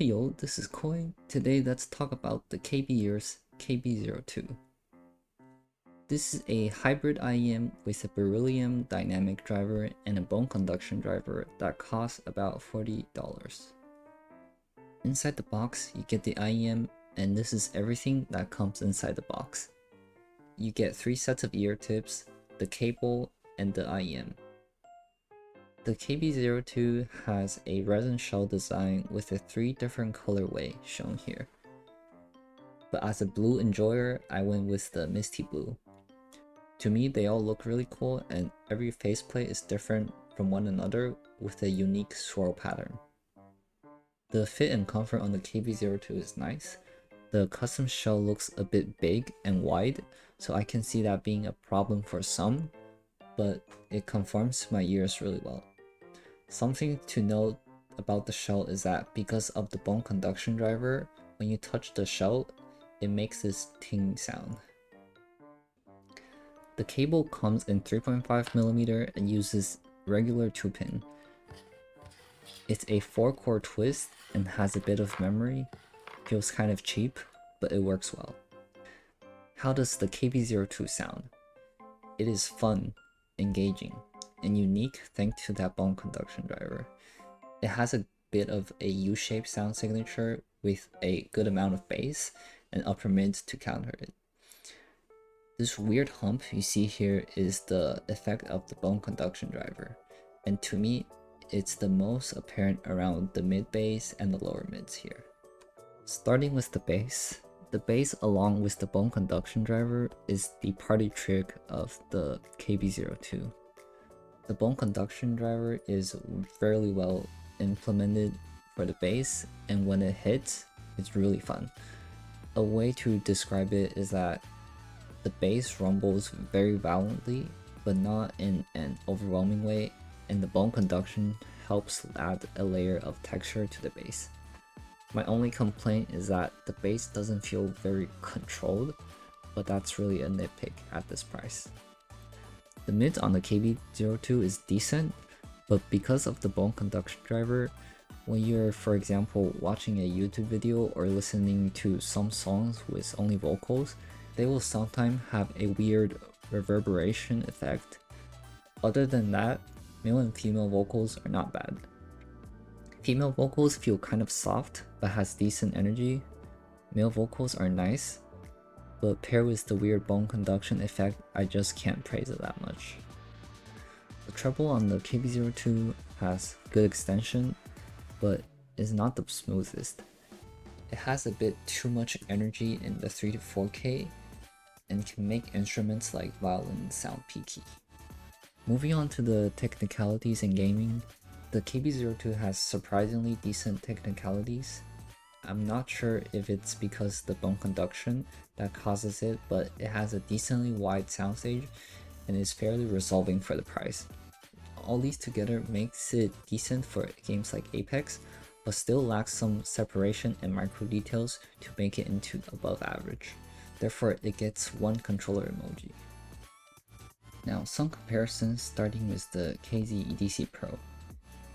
Hey yo, this is Koi. Today let's talk about the KBEAR's KB02. This is a hybrid IEM with a beryllium dynamic driver and a bone conduction driver that costs about $40. Inside the box, you get the IEM, and this is everything that comes inside the box. You get 3 sets of ear tips, the cable, and the IEM. The KB02 has a resin shell design with a 3 different colorway shown here. But as a blue enjoyer, I went with the Misty Blue. To me, they all look really cool, and every faceplate is different from one another with a unique swirl pattern. The fit and comfort on the KB02 is nice. The custom shell looks a bit big and wide, so I can see that being a problem for some, but it conforms to my ears really well. Something to note about the shell is that because of the bone conduction driver, when you touch the shell, it makes this ting sound. The cable comes in 3.5mm and uses regular 2-pin. It's a 4-core twist and has a bit of memory. Feels kind of cheap, but it works well. How does the KB02 sound? It is fun, engaging, and unique thanks to that bone conduction driver. It has a bit of a U-shaped sound signature with a good amount of bass and upper mids to counter it. This weird hump you see here is the effect of the bone conduction driver, and to me, it's the most apparent around the mid bass and the lower mids here. Starting with the bass along with the bone conduction driver is the party trick of the KB02. The bone conduction driver is fairly well implemented for the bass, and when it hits, it's really fun. A way to describe it is that the bass rumbles very violently, but not in an overwhelming way, and the bone conduction helps add a layer of texture to the bass. My only complaint is that the bass doesn't feel very controlled, but that's really a nitpick at this price. The mids on the KB02 is decent, but because of the bone conduction driver, when you're, for example, watching a YouTube video or listening to some songs with only vocals, they will sometimes have a weird reverberation effect. Other than that, male and female vocals are not bad. Female vocals feel kind of soft but has decent energy. Male vocals are nice, but paired with the weird bone conduction effect, I just can't praise it that much. The treble on the KB02 has good extension, but is not the smoothest. It has a bit too much energy in the 3 to 4K and can make instruments like violin sound peaky. Moving on to the technicalities in gaming, the KB02 has surprisingly decent technicalities. I'm not sure if it's because the bone conduction that causes it, but it has a decently wide soundstage and is fairly resolving for the price. All these together makes it decent for games like Apex, but still lacks some separation and micro details to make it into above average. Therefore, it gets 1 controller emoji. Now, some comparisons starting with the KZ EDC Pro.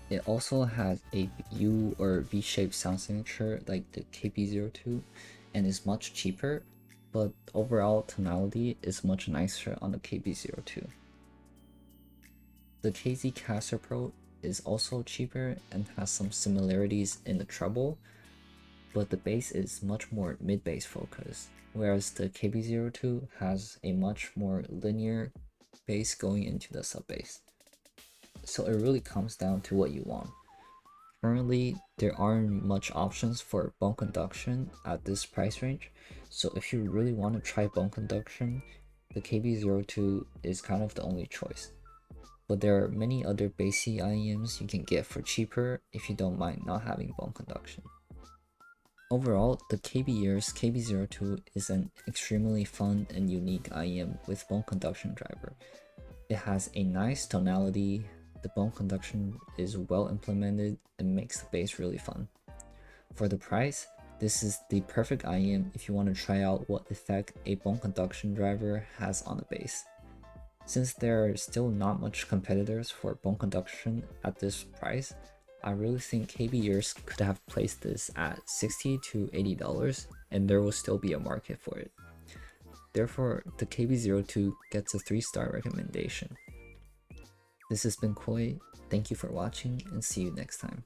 It also has a U or V-shaped sound signature like the KB02 and is much cheaper, but overall tonality is much nicer on the KB02. The KZ Caster Pro is also cheaper and has some similarities in the treble, but the bass is much more mid-bass focused, whereas the KB02 has a much more linear bass going into the sub-bass. So it really comes down to what you want. Currently, there aren't much options for bone conduction at this price range, so if you really want to try bone conduction, the KB02 is kind of the only choice. But there are many other bassy IEMs you can get for cheaper if you don't mind not having bone conduction. Overall, the KBEAR's KB02 is an extremely fun and unique IEM with bone conduction driver. It has a nice tonality, the bone conduction is well implemented and makes the bass really fun. For the price, this is the perfect IEM if you want to try out what effect a bone conduction driver has on the bass. Since there are still not much competitors for bone conduction at this price, I really think KBEARs could have placed this at $60 to $80 and there will still be a market for it. Therefore, the KB02 gets a 3-star recommendation. This has been Koi, thank you for watching and see you next time.